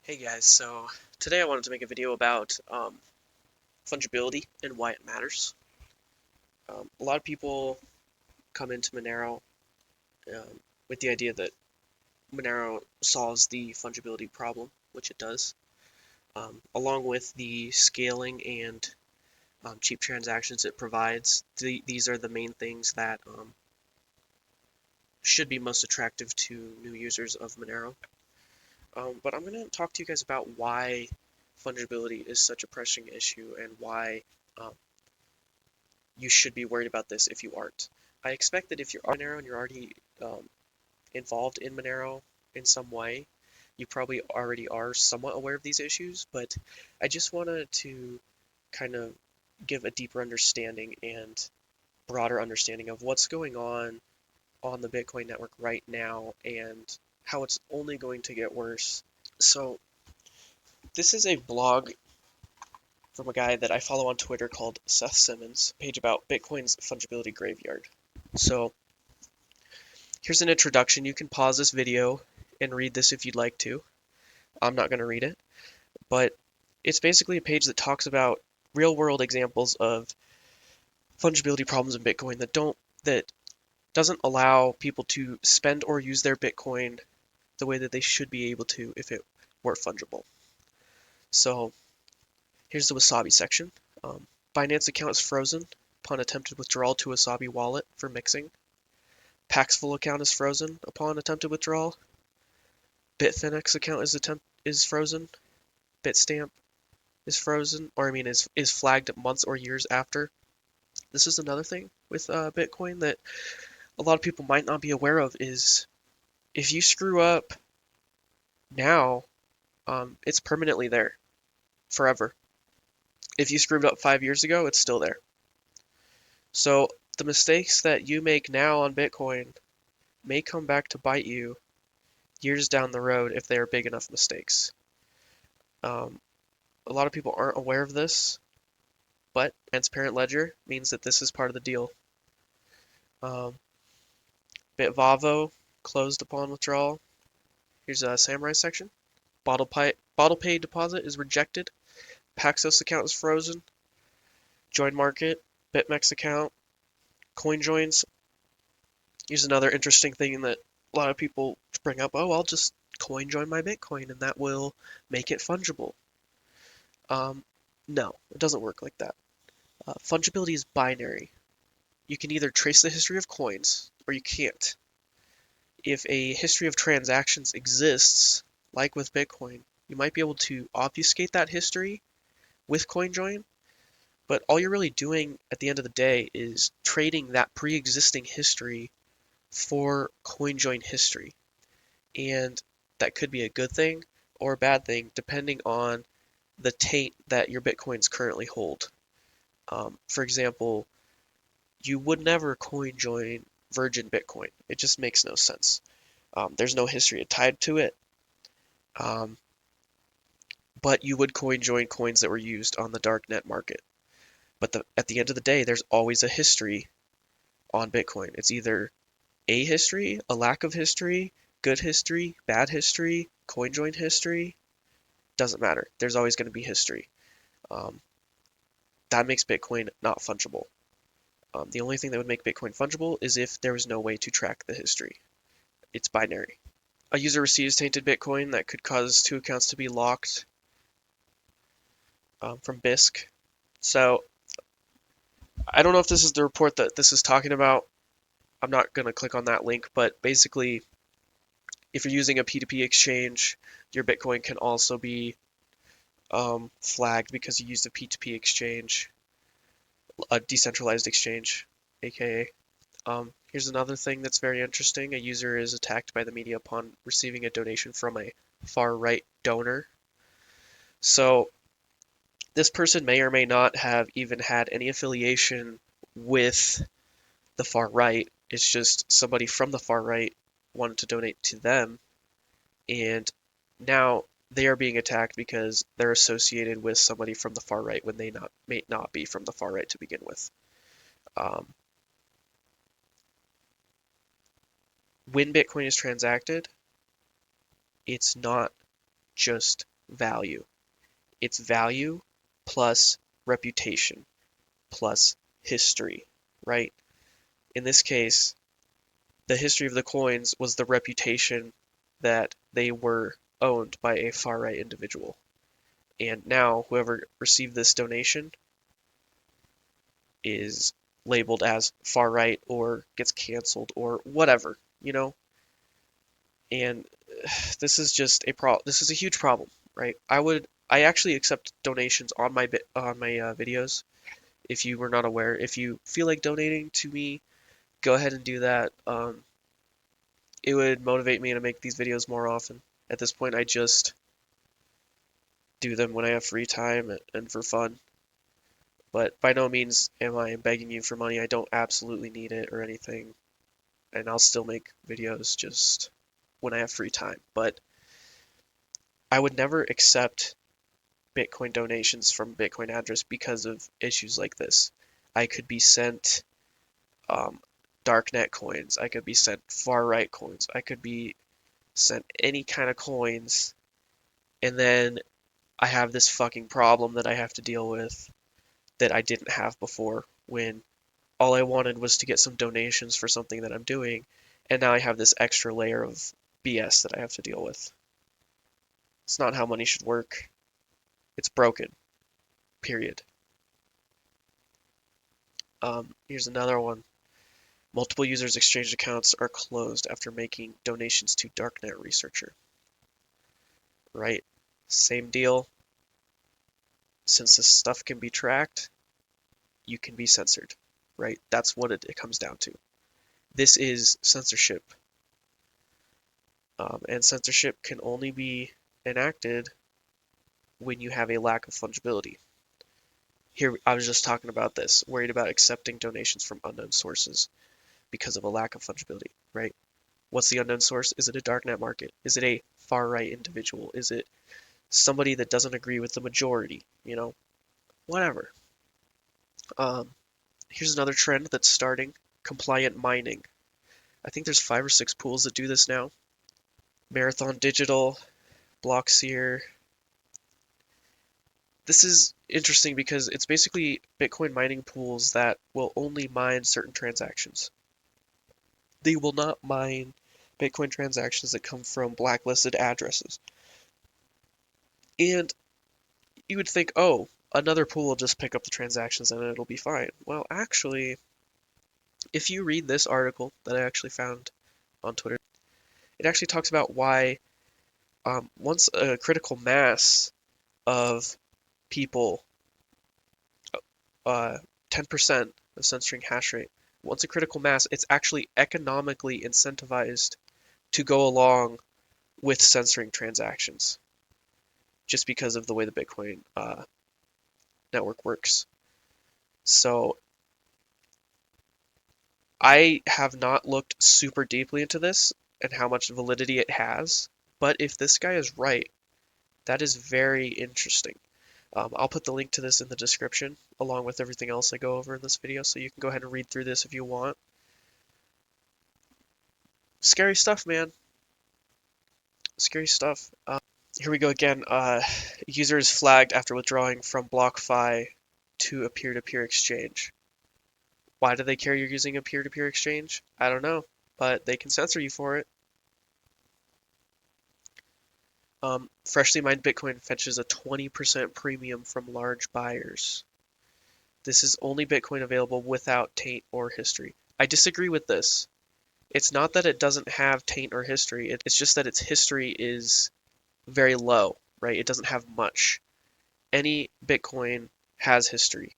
Hey guys, so today I wanted to make a video about fungibility and why it matters. A lot of people come into Monero um, with the idea that Monero solves the fungibility problem, which it does, along with the scaling and cheap transactions it provides. These are the main things that should be most attractive to new users of Monero. But I'm going to talk to you guys about why fungibility is such a pressing issue and why um, you should be worried about this if you aren't. I expect that if you're on Monero and you're already involved in Monero in some way, you probably already are somewhat aware of these issues, but I just wanted to kind of give a deeper understanding and broader understanding of what's going on the Bitcoin network right now and how it's only going to get worse. So, this is a blog from a guy that I follow on Twitter called Seth Simmons, page about Bitcoin's fungibility graveyard. So, here's an introduction. You can pause this video and read this if you'd like to. I'm not going to read it, but it's basically a page that talks about real world examples of fungibility problems in Bitcoin that doesn't allow people to spend or use their Bitcoin the way that they should be able to if it were fungible. So here's the Wasabi section. Binance account is frozen upon attempted withdrawal to Wasabi wallet for mixing. Paxful account is frozen upon attempted withdrawal. Bitfinex account is frozen. Bitstamp is frozen, or I mean is flagged months or years after. This is another thing with Bitcoin that a lot of people might not be aware of is if you screw up now, it's permanently there forever. If you screwed up 5 years ago, it's still there. So the mistakes that you make now on Bitcoin may come back to bite you years down the road if they are big enough mistakes. Um, a lot of people aren't aware of this, but transparent ledger means that this is part of the deal. Um, Bitvavo closed upon withdrawal. Here's a Samurai section. Bottle pay deposit is rejected. Paxos account is frozen. Join market. BitMEX account. CoinJoins. Here's another interesting thing that a lot of people bring up. Oh, I'll just coin join my Bitcoin and that will make it fungible. Um, no, it doesn't work like that. Fungibility is binary. You can either trace the history of coins or you can't. If a history of transactions exists, like with Bitcoin, you might be able to obfuscate that history with CoinJoin, but all you're really doing at the end of the day is trading that pre-existing history for CoinJoin history. And that could be a good thing or a bad thing depending on the taint that your Bitcoins currently hold. For example, you would never CoinJoin Virgin Bitcoin. It just makes no sense. There's no history tied to it. Um, but you would coin join coins that were used on the darknet market. But at the end of the day, there's always a history on Bitcoin. It's either a history, a lack of history, good history, bad history, coin join history. Doesn't matter. There's always going to be history. Um, that makes Bitcoin not fungible. The only thing that would make Bitcoin fungible is if there was no way to track the history. It's binary. A user receives tainted Bitcoin that could cause two accounts to be locked from BISC. So I don't know if this is the report that this is talking about. I'm not going to click on that link, but basically, if you're using a P2P exchange, your Bitcoin can also be flagged because you used a P2P exchange, a decentralized exchange, aka. Here's another thing that's very interesting. A user is attacked by the media upon receiving a donation from a far-right donor. So this person may or may not have even had any affiliation with the far right. It's just somebody from the far right wanted to donate to them, and now they are being attacked because they're associated with somebody from the far right when they may not be from the far right to begin with. Um, when Bitcoin is transacted, it's not just value. It's value plus reputation plus history, right? In this case, the history of the coins was the reputation that they were owned by a far-right individual. And now whoever received this donation is labeled as far-right or gets canceled or whatever, you know? And this is just this is a huge problem, right? I actually accept donations on my videos. If you were not aware, if you feel like donating to me, go ahead and do that. It would motivate me to make these videos more often. At this point, I just do them when I have free time and for fun. But by no means am I begging you for money. I don't absolutely need it or anything. And I'll still make videos just when I have free time. But I would never accept Bitcoin donations from Bitcoin address because of issues like this. I could be sent darknet coins. I could be sent far right coins. I could be sent any kind of coins, and then I have this fucking problem that I have to deal with that I didn't have before when all I wanted was to get some donations for something that I'm doing, and now I have this extra layer of BS that I have to deal with. It's not how money should work. It's broken. Period. Here's another one. Multiple users' exchange accounts are closed after making donations to Darknet Researcher. Right? Same deal. Since this stuff can be tracked, you can be censored. Right? That's what it comes down to. This is censorship. And censorship can only be enacted when you have a lack of fungibility. Here, I was just talking about this, worried about accepting donations from unknown sources because of a lack of fungibility, right? What's the unknown source? Is it a darknet market? Is it a far-right individual? Is it somebody that doesn't agree with the majority? You know, whatever. Here's another trend that's starting: compliant mining. I think there's 5 or 6 pools that do this now. Marathon Digital, Blockseer. This is interesting because it's basically Bitcoin mining pools that will only mine certain transactions. They will not mine Bitcoin transactions that come from blacklisted addresses. And you would think, oh, another pool will just pick up the transactions and it'll be fine. Well, actually, if you read this article that I actually found on Twitter, it actually talks about why once a critical mass of people, 10% of censoring hash rate, once a critical mass, it's actually economically incentivized to go along with censoring transactions just because of the way the Bitcoin network works. So I have not looked super deeply into this and how much validity it has, but if this guy is right, that is very interesting. I'll put the link to this in the description along with everything else I go over in this video, so you can go ahead and read through this if you want. Scary stuff, man. Scary stuff. Here we go again. User is flagged after withdrawing from BlockFi to a peer-to-peer exchange. Why do they care you're using a peer-to-peer exchange? I don't know, but they can censor you for it. Freshly mined Bitcoin fetches a 20% premium from large buyers. This is only Bitcoin available without taint or history. I disagree with this. It's not that it doesn't have taint or history, it's just that its history is very low, right? It doesn't have much. Any Bitcoin has history.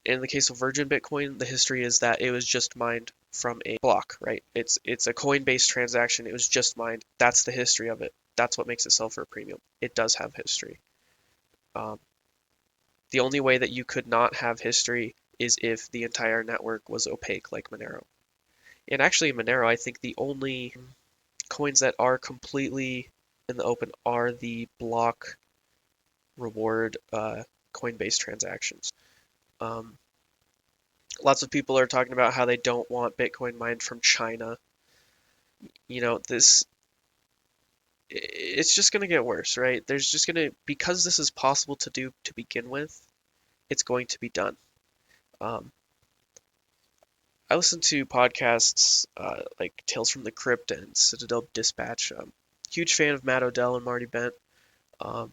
In the case of Virgin Bitcoin, the history is that it was just mined from a block, right? It's a coin-based transaction. It was just mined. That's the history of it. That's what makes it sell for a premium. It does have history. The only way that you could not have history is if the entire network was opaque, like Monero. And actually, in Monero, I think the only coins that are completely in the open are the block reward coin-based transactions. Lots of people are talking about how they don't want Bitcoin mined from China. You know, this it's just going to get worse, right? There's just going to, because this is possible to do to begin with, it's going to be done. Um, I listen to podcasts like Tales from the Crypt and Citadel Dispatch. Huge fan of Matt Odell and Marty Bent, um,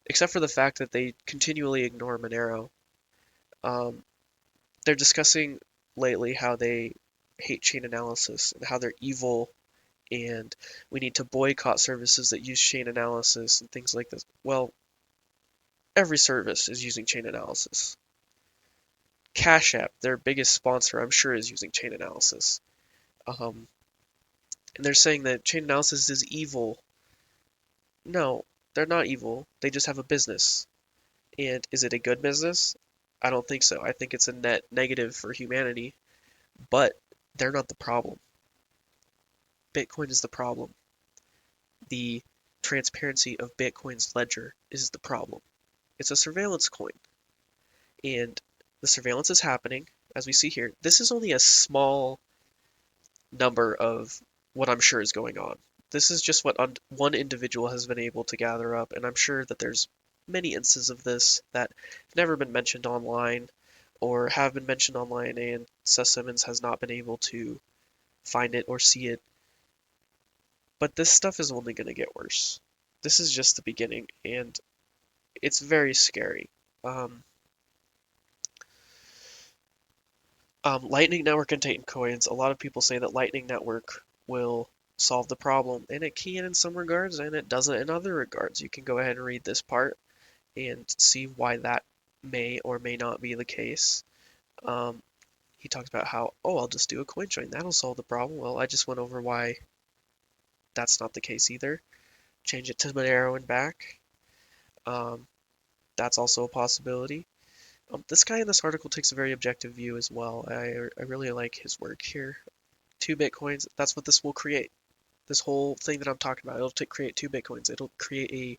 except for the fact that they continually ignore Monero. Um, they're discussing lately how they hate chain analysis and how they're evil and we need to boycott services that use chain analysis and things like this. Well, every service is using chain analysis. Cash App, their biggest sponsor, I'm sure, is using chain analysis. Um, and they're saying that chain analysis is evil. No, they're not evil. They just have a business. And is it a good business? I don't think so. I think it's a net negative for humanity, but they're not the problem. Bitcoin is the problem. The transparency of Bitcoin's ledger is the problem. It's a surveillance coin. And the surveillance is happening, as we see here. This is only a small number of what I'm sure is going on. This is just what one individual has been able to gather up, and I'm sure that there's many instances of this that have never been mentioned online or have been mentioned online, and Seth Simmons has not been able to find it or see it. But this stuff is only going to get worse. This is just the beginning, and it's very scary. Um, Lightning Network and taint coins, a lot of people say that Lightning Network will solve the problem, and it can in some regards, and it doesn't in other regards. You can go ahead and read this part and see why that may or may not be the case. Um, he talks about how, oh, I'll just do a CoinJoin, that'll solve the problem. Well, I just went over why that's not the case either. Change it to Monero and back. Um, that's also a possibility. This guy in this article takes a very objective view as well. I really like his work here. 2 Bitcoins, that's what this will create. This whole thing that I'm talking about, it'll create 2 Bitcoins. It'll create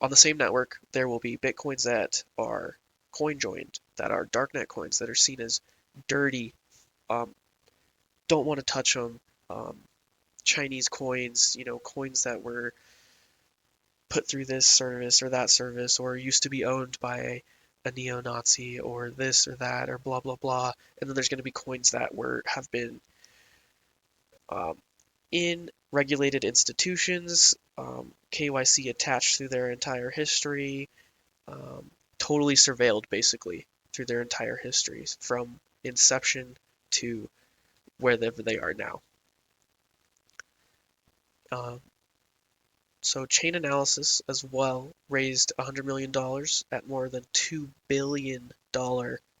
on the same network, there will be Bitcoins that are coin joined, that are darknet coins, that are seen as dirty, um, don't want to touch them, um, Chinese coins, coins that were put through this service or that service, or used to be owned by a neo-Nazi, or this or that, or blah blah blah. And then there's going to be coins that have been um, in regulated institutions, KYC attached through their entire history, um, totally surveilled basically through their entire histories from inception to wherever they are now. Um, so chain analysis as well raised $100 million at more than $2 billion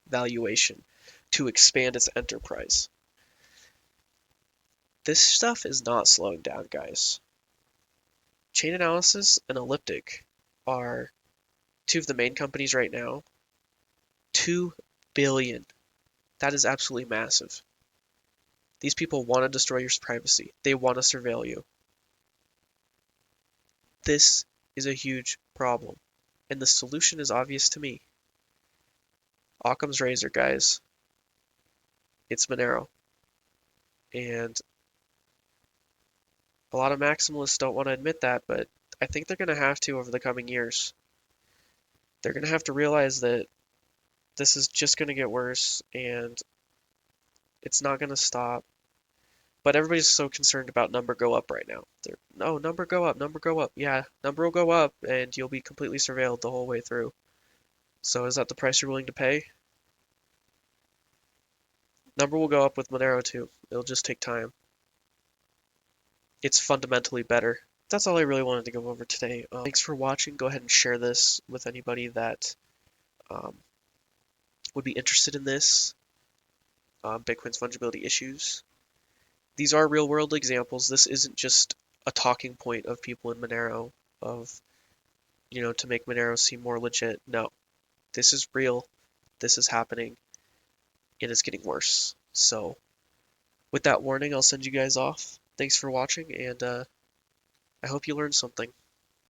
valuation to expand its enterprise. This stuff is not slowing down, guys. Chain Analysis and Elliptic are two of the main companies right now. 2 billion. That is absolutely massive. These people want to destroy your privacy. They want to surveil you. This is a huge problem. And the solution is obvious to me. Occam's razor, guys. It's Monero. And a lot of maximalists don't want to admit that, but I think they're going to have to over the coming years. They're going to have to realize that this is just going to get worse and it's not going to stop. But everybody's so concerned about number go up right now. No, number go up, number go up. Yeah, number will go up and you'll be completely surveilled the whole way through. So is that the price you're willing to pay? Number will go up with Monero too. It'll just take time. It's fundamentally better. That's all I really wanted to go over today. Thanks for watching. Go ahead and share this with anybody that um, would be interested in this. Bitcoin's fungibility issues. These are real world examples. This isn't just a talking point of people in Monero of, to make Monero seem more legit. No, this is real. This is happening and it's getting worse. So with that warning, I'll send you guys off. Thanks for watching and I hope you learned something.